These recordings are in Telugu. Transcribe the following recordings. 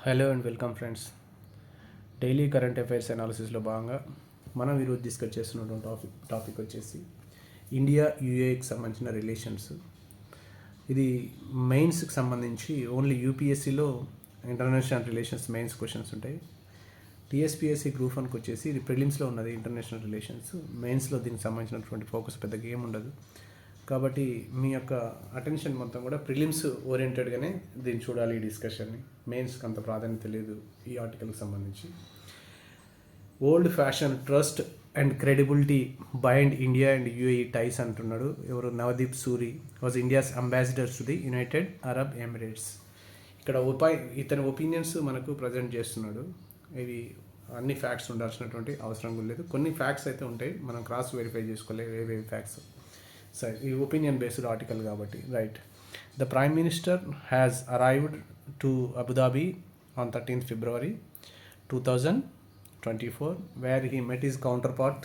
Hello and welcome friends. Daily current affairs అనాలిసిస్లో భాగంగా మనం ఈరోజు డిస్కస్ చేస్తున్నటువంటి టాపిక్ వచ్చేసి ఇండియా యూఏకి సంబంధించిన రిలేషన్స్. ఇది మెయిన్స్కి సంబంధించి ఓన్లీ యూపీఎస్సీలో ఇంటర్నేషనల్ రిలేషన్స్ మెయిన్స్ క్వశ్చన్స్ ఉంటాయి. టీఎస్పీఎస్సీ గ్రూప్ వన్కి వచ్చేసి ఇది ప్రిలిమ్స్లో ఉన్నది ఇంటర్నేషనల్ రిలేషన్స్. మెయిన్స్లో దీనికి సంబంధించినటువంటి ఫోకస్ పెద్దగా ఏం ఉండదు. కాబట్టి మీ యొక్క అటెన్షన్ మొత్తం కూడా ప్రిలిమ్స్ ఓరియంటెడ్గానే దీన్ని చూడాలి. ఈ డిస్కషన్ని మెయిన్స్కి అంత ప్రాధాన్యత లేదు ఈ ఆర్టికల్కి సంబంధించి. Old fashion trust and credibility bind India and UAE ties అంటున్నాడు. ఎవరు? Navdeep Suri was India's ambassador to the United Arab Emirates. ఇక్కడ ఇతని ఒపీనియన్స్ మనకు ప్రజెంట్ చేస్తున్నాడు. ఇవి అన్ని ఫ్యాక్ట్స్ ఉండాల్సినటువంటి అవసరం కూడా లేదు. కొన్ని ఫ్యాక్ట్స్ అయితే ఉంటాయి, మనం క్రాస్ వెరిఫై చేసుకోలేదు ఏవేవి ఫ్యాక్ట్స్. సరే, ఈ ఒపీనియన్ బేస్డ్ ఆర్టికల్ కాబట్టి right. The prime minister has arrived to Abu Dhabi on 13th February 2024 where he met his counterpart,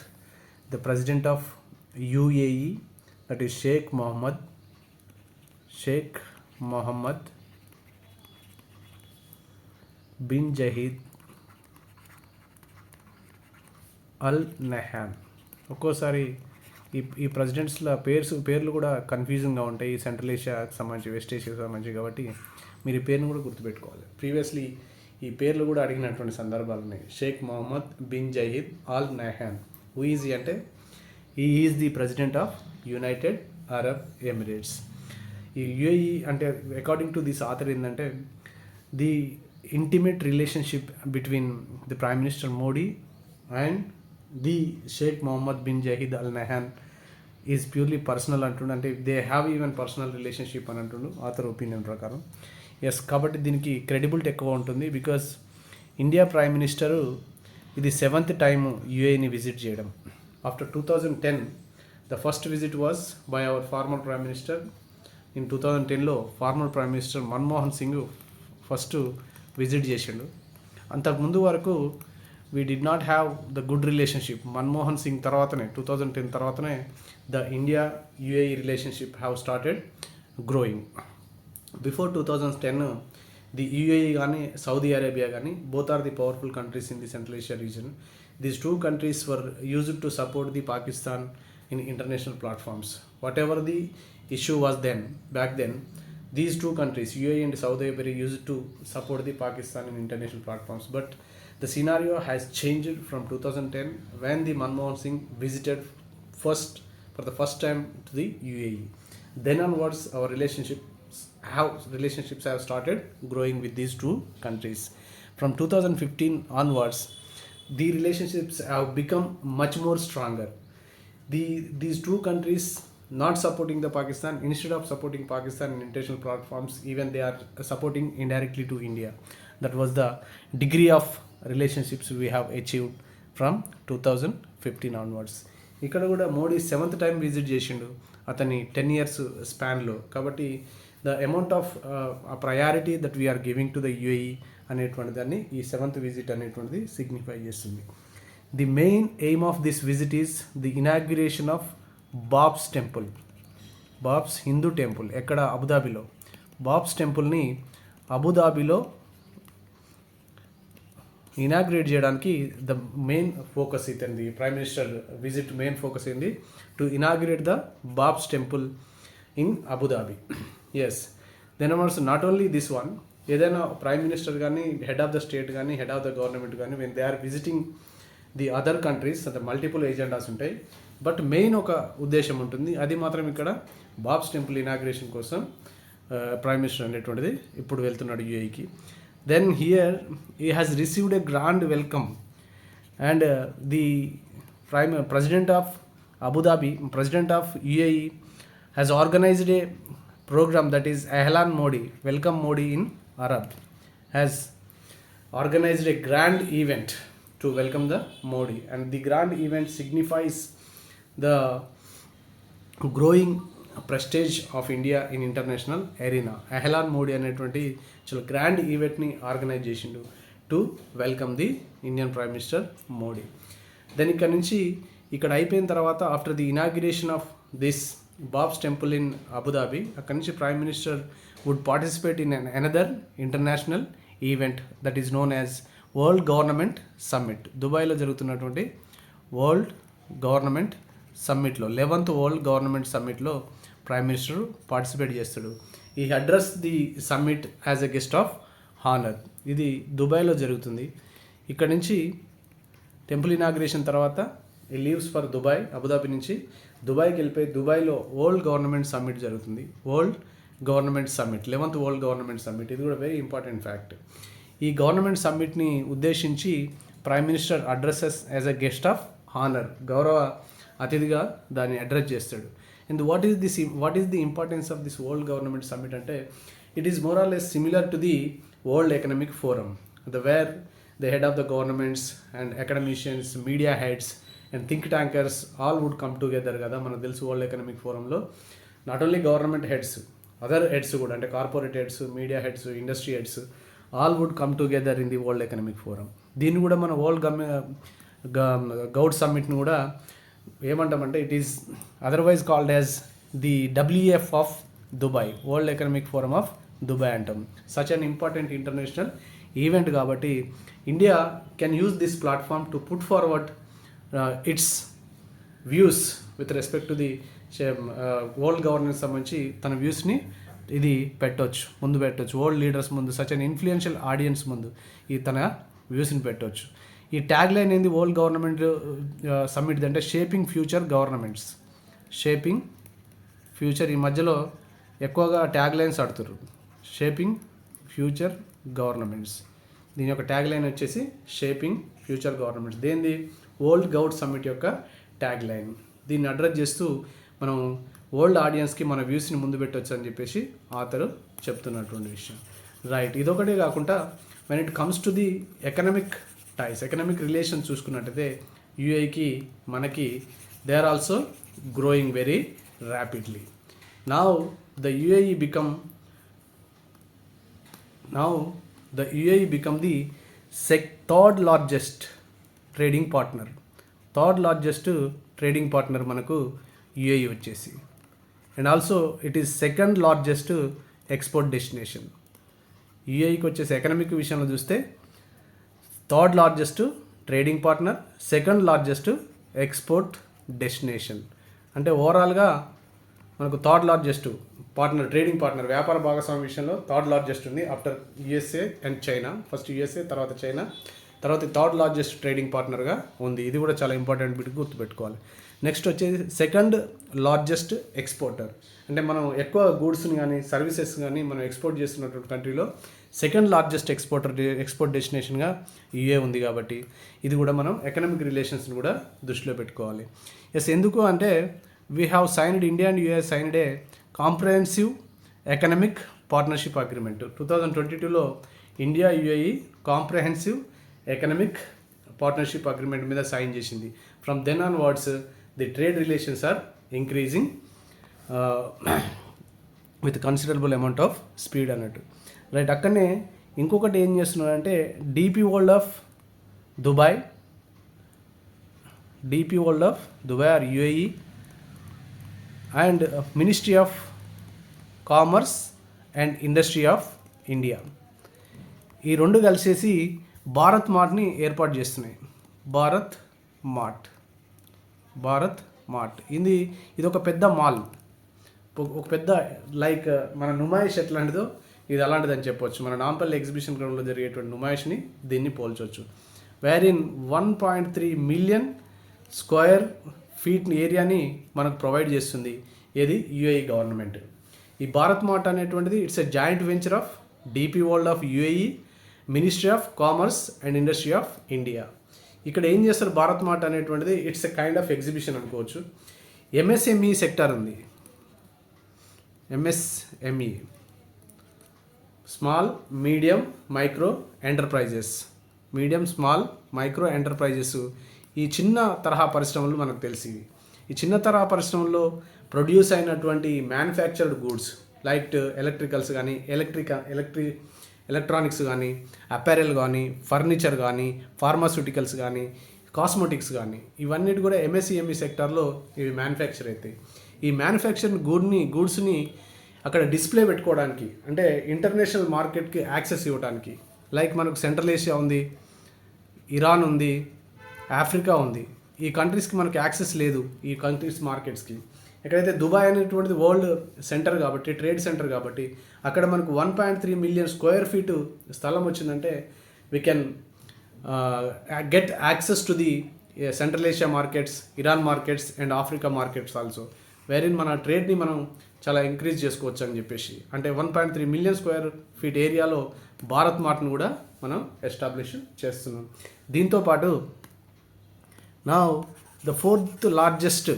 the president of UAE, that is Sheikh Mohammed bin Zayed Al Nahyan. ఒక్కోసారి ఈ ప్రెసిడెంట్స్ల పేర్లు కూడా కన్ఫ్యూజింగ్గా ఉంటాయి. ఈ సెంట్రల్ ఏషియాకి సంబంధించి, వెస్ట్ ఏషియాకి సంబంధించి, కాబట్టి మీరు ఈ పేరును కూడా గుర్తుపెట్టుకోవాలి. ప్రీవియస్లీ ఈ పేర్లు కూడా అడిగినటువంటి సందర్భాలు ఉన్నాయి. Sheikh Mohammed bin Zayed Al Nahyan. Who is అంటే ఈ is the president of United Arab Emirates. ఈ యుఏఈ అంటే అకార్డింగ్ టు దిస్ ఆథర్ ఏంటంటే the intimate relationship between the prime minister Modi and the Sheikh Mohammed bin Zayed Al Nahyan is purely personal అంటుండు. అంటే they have even personal relationship అని అంటుండు ఆథర్ ఒపీనియన్ ప్రకారం. ఎస్, కాబట్టి దీనికి క్రెడిబిలిటీ ఎక్కువ ఉంటుంది. బికాస్ ఇండియా ప్రైమ్ మినిస్టరు ఇది 7th టైం యుఏఈని విజిట్ చేయడం. After 2010 the first visit was by our former prime minister. In 2010లో former prime minister Manmohan Singh first visit చేసిండు. అంతకుముందు వరకు we did not have the good relationship. Manmohan Singh తర్వాతనే 2010 తర్వాతనే the India UAE relationship have started growing. Before 2010 the UAE కానీ Saudi Arabia కానీ both are the powerful countries in the Central Asia region. These two countries were used to support the Pakistan in international platforms. Whatever the issue was back then, these two countries UAE and Saudi Arabia used to support the Pakistan in international platforms. But the scenario has changed from 2010 when the Manmohan Singh visited for the first time to the UAE. Then onwards our relationships have started growing with these two countries. From 2015 onwards the relationships have become much more stronger. These two countries not supporting the Pakistan, instead of supporting Pakistan in international platforms, even they are supporting indirectly to India. That was the degree of relationships we have achieved from 2015 onwards. ఇక్కడ కూడా మోడీ 7th టైం విజిట్ చేసిండు అతని 10 years స్పాన్లో. కాబట్టి the amount of priority that we're giving to the UAE అనేటువంటి దాన్ని ఈ 7th విజిట్ అనేటువంటిది సిగ్నిఫై చేస్తుంది. The main aim of this visit is the inauguration of BAPS temple. BAPS Hindu temple ఎక్కడ? అబుదాబిలో. బాబ్స్ టెంపుల్ని అబుదాబిలో ఇనాగ్రేట్ చేయడానికి ద మెయిన్ ఫోకస్ ఇతంది. Prime minister visit main focus ఏంది? To inaugurate the BAPS temple in Abu Dhabi. Yes, then also not only this one, ఏదైనా ప్రైమ్ మినిస్టర్ కానీ హెడ్ ఆఫ్ ద స్టేట్ కానీ హెడ్ ఆఫ్ ద గవర్నమెంట్ కానీ when they are visiting the other countries అంత మల్టిపుల్ ఏజెండాస్ ఉంటాయి. బట్ మెయిన్ ఒక ఉద్దేశం ఉంటుంది, అది మాత్రం ఇక్కడ బాబ్స్ టెంపుల్ ఇనాగ్రేషన్ కోసం ప్రైమ్ మినిస్టర్ అనేటువంటిది ఇప్పుడు వెళ్తున్నాడు యుఏఈకి. Then here he has received a grand welcome and the president of Abu Dhabi, president of UAE has organized a program that is Ahlan Modi, welcome Modi in Arab, has organized a grand event to welcome the Modi, and the grand event signifies the growing prestige of India in international arena. Ahlan Modi అనేటువంటి చాలా గ్రాండ్ ఈవెంట్ని ఆర్గనైజ్ చేసిండు to welcome the Indian prime minister Modi. Then ఇక్కడ నుంచి ఇక్కడ అయిపోయిన తర్వాత after the inauguration of this BAPS temple in Abu Dhabi, అక్కడి నుంచి prime minister would participate in another international event that is known as world government summit. దుబాయ్లో జరుగుతున్నటువంటి వరల్డ్ గవర్నమెంట్ సమ్మిట్లో 11th వరల్డ్ గవర్నమెంట్ సమ్మిట్లో ప్రైమ్ మినిస్టర్ పార్టిసిపేట్ చేస్తాడు. ఈ address the summit as a guest of honour. ఇది దుబాయ్లో జరుగుతుంది. ఇక్కడ నుంచి టెంపుల్ ఇనాగ్రేషన్ తర్వాత ఈ లీవ్స్ ఫర్ దుబాయ్, అబుదాబి నుంచి దుబాయ్కి వెళ్ళిపోయి దుబాయ్లో వరల్డ్ గవర్నమెంట్ సమ్మిట్ జరుగుతుంది. World government summit, 11th world government summit. ఇది కూడా వెరీ ఇంపార్టెంట్ ఫ్యాక్ట్. ఈ గవర్నమెంట్ సమ్మిట్ని ఉద్దేశించి prime minister addresses as a guest of honour, గౌరవ అతిథిగా దాన్ని అడ్రస్ చేస్తాడు. And what is the importance of this world government summit అంటే it is more or less similar to the world economic forum, where the head of the governments and academicians, media heads and think tankers all would come together కదా. మనకు తెలుసు వరల్డ్ ఎకనామిక్ ఫోరంలో not only government heads, other heads కూడా, అంటే corporate heads, media heads, industry heads all would come together in the world economic forum. దీన్ని కూడా మన వరల్డ్ గౌడ్ సమ్మిట్ని కూడా ఏమంటామంటే it is otherwise called as the WEF of Dubai, world economic forum of Dubai అంటాం. Such an important international event కాబట్టి India can use this platform to put forward its views with respect to the world governance సంబంధించి తన వ్యూస్ని ఇది ముందు పెట్టవచ్చు వరల్డ్ లీడర్స్ ముందు, సచ్ అన్ ఇన్ఫ్లుయెన్షియల్ ఆడియన్స్ ముందు ఈ తన వ్యూస్ని పెట్టవచ్చు. ఈ ట్యాగ్ లైన్ ఏంది వరల్డ్ గవర్నమెంట్ సమ్మిట్ అంటే shaping future governments, shaping future. ఈ మధ్యలో ఎక్కువగా ట్యాగ్ లైన్స్ ఆడుతున్నారు, షేపింగ్ ఫ్యూచర్ గవర్నమెంట్స్. దీని యొక్క ట్యాగ్ లైన్ వచ్చేసి షేపింగ్ ఫ్యూచర్ గవర్నమెంట్స్. దేనిది? వరల్డ్ గౌడ్ సమ్మిట్ యొక్క ట్యాగ్ లైన్. దీన్ని అడ్రస్ చేస్తూ మనం వరల్డ్ ఆడియన్స్కి మన వ్యూస్ని ముందు పెట్టవచ్చు అని చెప్పేసి ఆథర్ చెప్తున్నటువంటి విషయం. రైట్, ఇదొకటే కాకుండా when it comes to the economic ties, economic relations చూసుకున్నట్టయితే యూఏఈకి మనకి they are also growing very rapidly. Now the UAE become the third largest trading partner. Third largest trading partner మనకు యూఏఈ వచ్చేసి. And also it is second largest export destination. యూఏఈకి వచ్చేసి ఎకనామిక్ విషయంలో చూస్తే third largest trading partner, second largest export destination. అంటే ఓవరాల్గా మనకు third largest partner, trading partner, వ్యాపార భాగస్వామి విషయంలో థర్డ్ లార్జెస్ట్ ఉంది after USA and China. First USA, తర్వాత చైనా, తర్వాత థర్డ్ లార్జెస్ట్ ట్రేడింగ్ పార్ట్నర్గా ఉంది. ఇది కూడా చాలా ఇంపార్టెంట్ బిట్ గుర్తుపెట్టుకోవాలి. నెక్స్ట్ వచ్చేసి సెకండ్ లార్జెస్ట్ ఎక్స్పోర్టర్. అంటే మనం ఎక్కువ గూడ్స్ని కానీ సర్వీసెస్ కానీ మనం ఎక్స్పోర్ట్ చేస్తున్నటువంటి కంట్రీలో సెకండ్ లార్జెస్ట్ ఎక్స్పోర్ట్ డెస్టినేషన్గా యూఏ ఉంది. కాబట్టి ఇది కూడా మనం ఎకనామిక్ రిలేషన్స్ని కూడా దృష్టిలో పెట్టుకోవాలి. ఎస్, ఎందుకు అంటే we have signed, India and UAE signed a comprehensive economic partnership agreement. 2022లో India UAE comprehensive economic partnership agreement మీద సైన్ చేసింది. From then onwards the trade relations are increasing with considerable amount of speed అన్నట్టు. రైట్, అక్కడనే ఇంకొకటి ఏం చేస్తున్నారంటే DP world of Dubai or UAE and ministry of commerce and industry of India, ఈ రెండు కలిసేసి భారత్ మార్ట్ని ఏర్పాటు చేస్తున్నాయి. భారత్ మార్ట్ ఇది ఒక పెద్ద మాల్, ఒక పెద్ద లైక్ మన నుమాయిష్ ఎట్లాంటిదో ఇది అలాంటిది అని చెప్పవచ్చు. మన నాంపల్లి ఎగ్జిబిషన్ గ్రౌండ్లో జరిగేటువంటి నుమాయిష్ని దీన్ని పోల్చవచ్చు. Where in 1.3 million square feet ఏరియాని మనకు ప్రొవైడ్ చేస్తుంది ఏది యూఏఈ గవర్నమెంట్. ఈ భారత్ మార్ట్ అనేటువంటిది it's a joint venture of DP world of UAE, ministry of commerce and industry of India. ఇక్కడ ఏం చేస్తారు భారత్ మార్ట్ అనేటువంటిది it's a kind of exhibition అనుకోవచ్చు. ఎంఎస్ఎంఈ సెక్టర్ ఉంది, MSME small medium micro enterprises, ఈ చిన్న తరహా పరిశ్రమలు మనకు తెలిసి, ఈ చిన్న తరహా పరిశ్రమల్లో ప్రొడ్యూస్ అయినటువంటి మ్యానుఫ్యాక్చర్డ్ గూడ్స్ లైక్ ఎలక్ట్రికల్స్ కానీ ఎలక్ట్రానిక్స్ కానీ, అపారెల్ కానీ, ఫర్నిచర్ కానీ, ఫార్మాస్యూటికల్స్ కానీ, కాస్మెటిక్స్ కానీ, ఇవన్నిటి కూడా ఎంఎస్ఈఎంఈ సెక్టార్లో ఇవి మ్యానుఫ్యాక్చర్ అవుతాయి. ఈ మ్యానుఫ్యాక్చర్ గూడ్స్ని అక్కడ డిస్ప్లే పెట్టుకోవడానికి, అంటే ఇంటర్నేషనల్ మార్కెట్కి యాక్సెస్ ఇవ్వడానికి, లైక్ మనకు సెంట్రల్ ఏషియా ఉంది, ఇరాన్ ఉంది, ఆఫ్రికా ఉంది. ఈ కంట్రీస్కి మనకు యాక్సెస్ లేదు, ఈ కంట్రీస్ మార్కెట్స్కి. ఎక్కడైతే దుబాయ్ అనేటువంటిది వరల్డ్ సెంటర్ కాబట్టి, ట్రేడ్ సెంటర్ కాబట్టి, అక్కడ మనకు 1.3 మిలియన్ స్క్వేర్ ఫీట్ స్థలం వచ్చిందంటే we can get access to the central Asia markets, Iran markets and Africa markets also, wherein మన ట్రేడ్ని మనం చాలా ఇంక్రీజ్ చేసుకోవచ్చు అని చెప్పేసి. అంటే 1.3 మిలియన్ స్క్వేర్ ఫీట్ ఏరియాలో భారత్ మార్ట్ను కూడా మనం ఎస్టాబ్లిష్ చేస్తున్నాం. దీంతోపాటు నా the 4th largest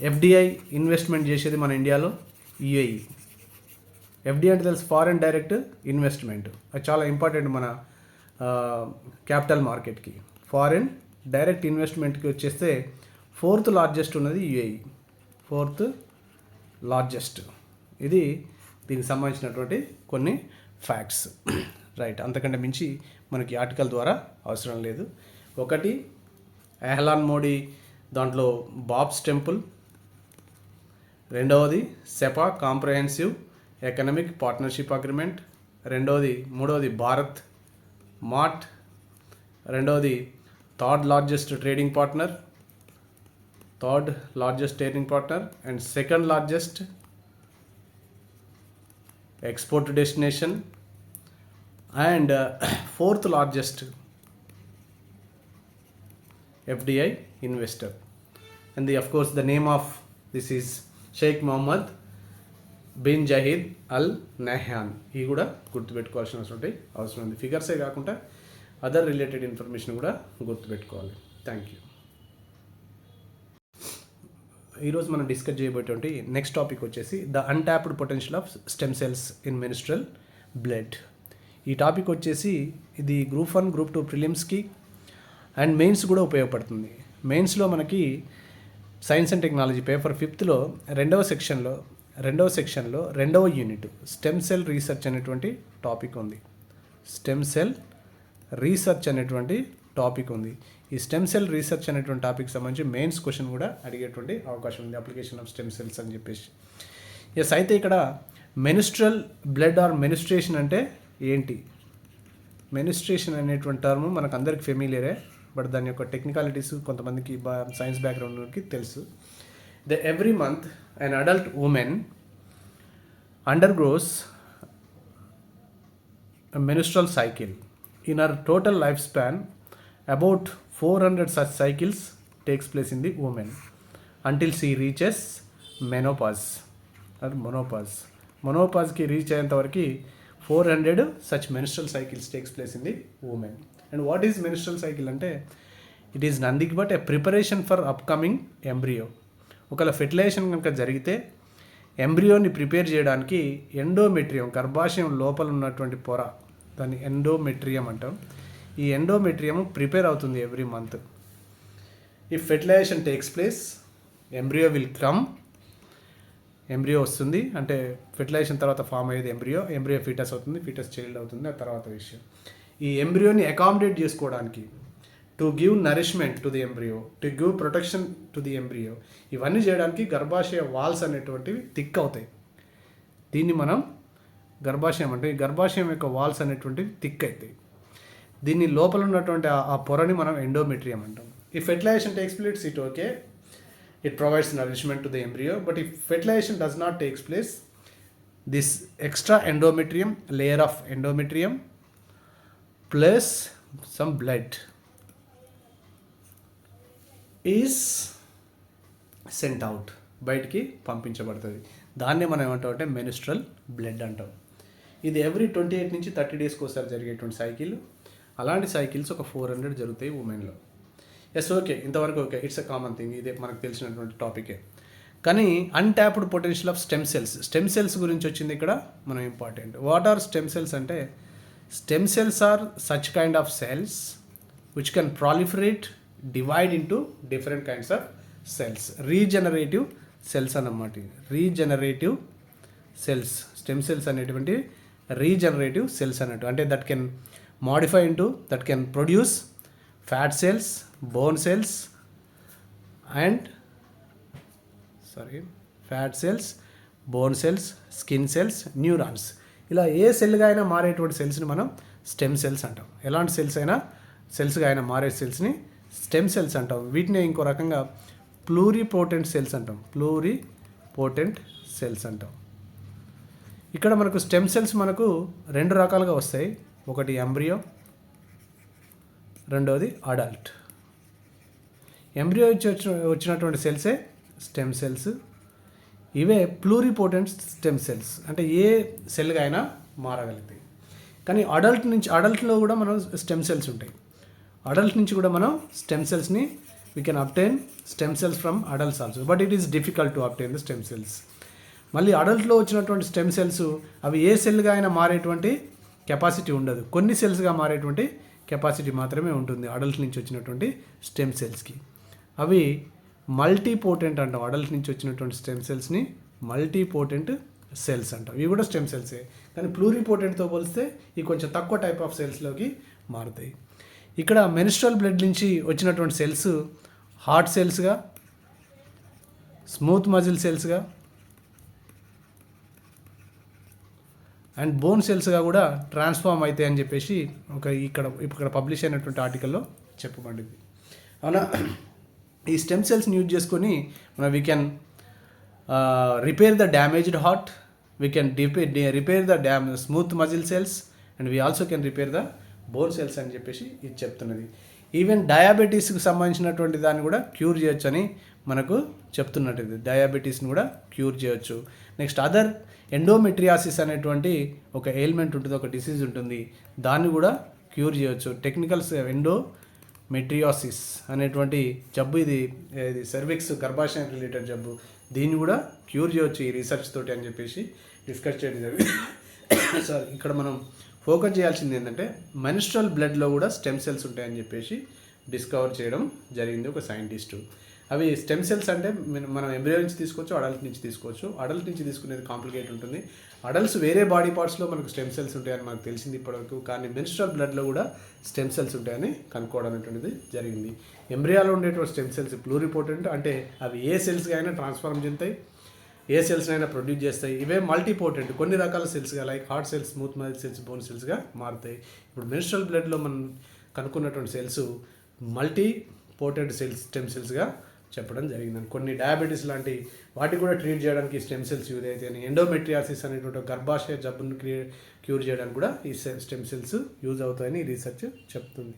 FDI investment చేసేది మన ఇండియాలో యుఏఈ. ఎఫ్డిఐ అంటే తెలుసు, ఫారెన్ డైరెక్ట్ ఇన్వెస్ట్మెంట్. అది చాలా ఇంపార్టెంట్ మన క్యాపిటల్ మార్కెట్కి. ఫారెన్ డైరెక్ట్ ఇన్వెస్ట్మెంట్కి వచ్చేస్తే 4th లార్జెస్ట్ ఉన్నది యుఏఈ, 4th లార్జెస్ట్. ఇది దీనికి సంబంధించినటువంటి కొన్ని ఫ్యాక్ట్స్. రైట్, అంతకంటే మించి మనకి ఆర్టికల్ ద్వారా అవసరం లేదు. ఒకటి ఎహ్లాన్ మోడీ దాంట్లో బాబ్స్ టెంపుల్, రెండవది Sepah comprehensive economic partnership agreement, మూడవది భారత్ మార్ట్, రెండవది third largest trading partner and second largest export destination and 4th largest FDI investor. And of course the name of this is Sheikh Mohammed bin Zayed Al Nahyan. ఈ కూడా గుర్తుపెట్టుకోవాల్సిన అవసరం ఉంది. ఫిగర్సే కాకుండా అదర్ రిలేటెడ్ ఇన్ఫర్మేషన్ కూడా గుర్తుపెట్టుకోవాలి. Thank you. ఈరోజు మనం డిస్కస్ చేయబోయేటువంటి నెక్స్ట్ టాపిక్ వచ్చేసి the untapped potential of stem cells in menstrual blood. ఈ టాపిక్ వచ్చేసి ఇది గ్రూప్ 1, గ్రూప్ 2 ప్రిలిమ్స్కి అండ్ మెయిన్స్ కూడా ఉపయోగపడుతుంది. మెయిన్స్లో మనకి సైన్స్ అండ్ టెక్నాలజీ పేపర్ 5లో రెండవ సెక్షన్లో రెండవ యూనిట్ స్టెమ్ సెల్ రీసెర్చ్ అనేటువంటి టాపిక్ ఉంది. స్టెమ్ సెల్ రీసెర్చ్ అనేటువంటి టాపిక్ ఉంది. ఈ స్టెమ్ సెల్ రీసెర్చ్ అనేటువంటి టాపిక్ సంబంధించి మెయిన్స్ క్వశ్చన్ కూడా అడిగేటువంటి అవకాశం ఉంది, అప్లికేషన్ ఆఫ్ స్టెమ్ సెల్స్ అని చెప్పేసి. ఎస్, అయితే ఇక్కడ మెన్స్ట్రల్ బ్లడ్ ఆర్ మెనిస్ట్రేషన్ అంటే ఏంటి? మెనిస్ట్రేషన్ అనేటువంటి టర్మ్ మనకు అందరికి ఫెమిలియరే, బట్ దాని యొక్క టెక్నికాలిటీస్ కొంతమందికి సైన్స్ బ్యాక్గ్రౌండ్కి తెలుసు. Every month an adult woman undergoes a menstrual cycle. In her total lifespan, about 400 such cycles takes place in the woman until she reaches menopause or monopause. Monopause-ki reach ayanta variki 400 such menstrual cycles takes place in the woman. And what is menstrual cycle ante? It is nothing but a preparation for upcoming embryo. ఒకవేళ ఫెర్టిలైజేషన్ కనుక జరిగితే ఎంబ్రియోని ప్రిపేర్ చేయడానికి ఎండోమెట్రియం, గర్భాశయం లోపల ఉన్నటువంటి పొర, దాన్ని ఎండోమెట్రియం అంటాం. ఈ ఎండోమెట్రియం ప్రిపేర్ అవుతుంది every month. If fertilisation takes place, embryo will come. Embryo వస్తుంది, అంటే ఫెర్టిలైజేషన్ తర్వాత ఫామ్ అయ్యేది ఎంబ్రియో ఫీటస్ అవుతుంది, ఫీటస్ చైల్డ్ అవుతుంది. ఆ తర్వాత విషయం, ఈ ఎంబ్రియోని అకామిడేట్ చేసుకోవడానికి, to give nourishment to the embryo, to give protection to the embryo, ఇవన్నీ చేయడానికి గర్భాశయ వాల్స్ అనేటువంటివి థిక్ అవుతాయి. దీన్ని మనం గర్భాశయం అంటే, గర్భాశయం యొక్క వాల్స్ అనేటువంటివి థిక్ అవుతాయి. దీన్ని లోపల ఉన్నటువంటి ఆ పొరని మనం ఎండోమెట్రియం అంటాం. ఈ fertilisation takes place, it okay, it provides nourishment to the embryo. But if fertilisation does not takes place, this extra endometrium, layer of endometrium plus some blood is cent out, బయటికి పంపించబడుతుంది. దాన్నే మనం ఏమంటాం అంటే మెన్స్ట్రల్ బ్లడ్ అంటాం. ఇది ఎవ్రీ 28 నుంచి 30 డేస్కి ఒకసారి జరిగేటువంటి సైకిల్. అలాంటి సైకిల్స్ ఒక 400 జరుగుతాయి ఉమెన్లో. ఎస్, ఓకే, ఇంతవరకు okay, it's a common thing, ఇదే మనకు తెలిసినటువంటి టాపికే. కానీ untapped potential of stem cells గురించి వచ్చింది ఇక్కడ మనం important. What are stem cells అంటే, stem cells are such kind of cells which can proliferate, divide into different kinds of cells. Regenerative cells అన్నమాట. రీజనరేటివ్ సెల్స్, స్టెమ్ సెల్స్ అనేటువంటి రీజనరేటివ్ సెల్స్ అన్నట్టు. అంటే that can modify into, that can produce fat cells, bone cells and fat cells, bone cells, skin cells, neurons. ఇలా ఏ సెల్గా అయినా మారేటువంటి సెల్స్ని మనం స్టెమ్ సెల్స్ అంటాం. ఎలాంటి సెల్స్ అయినా సెల్స్గా అయినా మారే సెల్స్ని స్టెమ్ సెల్స్ అంటాం. వీటిని ఇంకో రకంగా ప్లూరిపోటెంట్ సెల్స్ అంటాం. ప్లూరిపోటెంట్ సెల్స్ అంటాం. ఇక్కడ మనకు స్టెమ్ సెల్స్ మనకు 2 రకాలుగా వస్తాయి. ఒకటి ఎంబ్రియో, రెండవది అడల్ట్. ఎంబ్రియో వచ్చినటువంటి సెల్సే స్టెమ్ సెల్స్. ఇవే ప్లూరిపోటెంట్ స్టెమ్ సెల్స్, అంటే ఏ సెల్గా అయినా మారగలుగుతాయి. కానీ అడల్ట్లో కూడా మనం స్టెమ్ సెల్స్ ఉంటాయి. అడల్ట్ నుంచి కూడా మనం స్టెమ్ సెల్స్ని we can obtain stem cells from adults also, but it is difficult to obtain the stem cells. మళ్ళీ అడల్ట్లో వచ్చినటువంటి స్టెమ్ సెల్స్ అవి ఏ సెల్గా అయినా మారేటువంటి కెపాసిటీ ఉండదు. కొన్ని సెల్స్గా మారేటువంటి కెపాసిటీ మాత్రమే ఉంటుంది అడల్ట్ నుంచి వచ్చినటువంటి స్టెమ్ సెల్స్కి. అవి మల్టీపోటెంట్ అంటాం. అడల్ట్ నుంచి వచ్చినటువంటి స్టెమ్ సెల్స్ని మల్టీపోటెంట్ సెల్స్ అంటాం. ఇవి కూడా స్టెమ్ సెల్సే, కానీ ప్లూరిపోటెంట్తో పోలిస్తే ఇవి కొంచెం తక్కువ టైప్ ఆఫ్ సెల్స్లోకి మారుతాయి. ఇక్కడ మెన్స్ట్రల్ బ్లడ్ నుంచి వచ్చినటువంటి సెల్స్ హార్ట్ సెల్స్గా, స్మూత్ మజిల్ సెల్స్గా అండ్ బోన్ సెల్స్గా కూడా ట్రాన్స్ఫార్మ్ అవుతాయి అని చెప్పేసి ఇక్కడ పబ్లిష్ అయినటువంటి ఆర్టికల్లో చెప్పబడింది. అవునా, ఈ స్టెమ్ సెల్స్ని యూజ్ చేసుకొని we can repair the damaged heart, we can repair the smooth muscle cells and we also can repair the bone cells అని చెప్పేసి ఇది చెప్తున్నది. ఈవెన్ డయాబెటీస్కి సంబంధించినటువంటి దాన్ని కూడా క్యూర్ చేయొచ్చు అని మనకు చెప్తున్నట్టు. డయాబెటీస్ని కూడా క్యూర్ చేయొచ్చు. నెక్స్ట్ అదర్ ఎండోమెట్రియాసిస్ అనేటువంటి ఒక ఎయిల్మెంట్ ఉంటుంది, ఒక డిసీజ్ ఉంటుంది, దాన్ని కూడా క్యూర్ చేయొచ్చు. టెక్నికల్స్ ఎండోమెట్రియాసిస్ అనేటువంటి జబ్బు, ఇది సర్విక్స్ గర్భాశయం రిలేటెడ్ జబ్బు, దీన్ని కూడా క్యూర్ చేయొచ్చు ఈ రీసెర్చ్ తోటి అని చెప్పేసి డిస్కస్ చేయడం జరిగింది. సార్ ఇక్కడ మనం ఫోకస్ చేయాల్సింది ఏంటంటే మెన్స్ట్రల్ బ్లడ్లో కూడా స్టెమ్ సెల్స్ ఉంటాయని చెప్పేసి డిస్కవర్ చేయడం జరిగింది ఒక సైంటిస్టు. అవి స్టెమ్ సెల్స్ అంటే మనం ఎంబ్రియో నుంచి తీసుకోవచ్చు, అడల్ట్ నుంచి తీసుకోవచ్చు. అడల్ట్ నుంచి తీసుకునేది కాంప్లికేట్ ఉంటుంది. అడల్ట్స్ వేరే బాడీ పార్ట్స్లో మనకు స్టెమ్ సెల్స్ ఉంటాయని మనకు తెలిసింది ఇప్పటివరకు, కానీ మెన్స్ట్రల్ బ్లడ్లో కూడా స్టెమ్ సెల్స్ ఉంటాయని కనుక్కోవడం అనేటువంటిది జరిగింది. ఎంబ్రియాలో ఉండేటువంటి స్టెమ్ సెల్స్ ప్లూరిపోటెంట్, అంటే అవి ఏ సెల్స్గా అయినా ట్రాన్స్ఫార్మ్ చెందుతాయి, ఏ సెల్స్ని అయినా ప్రొడ్యూస్ చేస్తాయి. ఇవే మల్టీపోటెంట్, కొన్ని రకాల సెల్స్గా like heart cells, smooth muscle cells, bone సెల్స్గా మారుతాయి. ఇప్పుడు మెన్స్ట్రల్ బ్లడ్లో మనం కనుక్కున్నటువంటి సెల్స్ మల్టీపోటెంట్ సెల్స్, స్టెమ్ సెల్స్గా చెప్పడం జరిగిందని. కొన్ని డయాబెటీస్ లాంటి వాటికి కూడా ట్రీట్ చేయడానికి స్టెమ్ సెల్స్ యూజ్ అవుతాయి అని, ఎండోమెట్రియాసిస్ అనేటువంటి గర్భాశయ జబ్బును క్యూర్ చేయడానికి కూడా ఈ స్టెమ్ సెల్స్ యూజ్ అవుతాయని రీసెర్చ్ చెప్తుంది.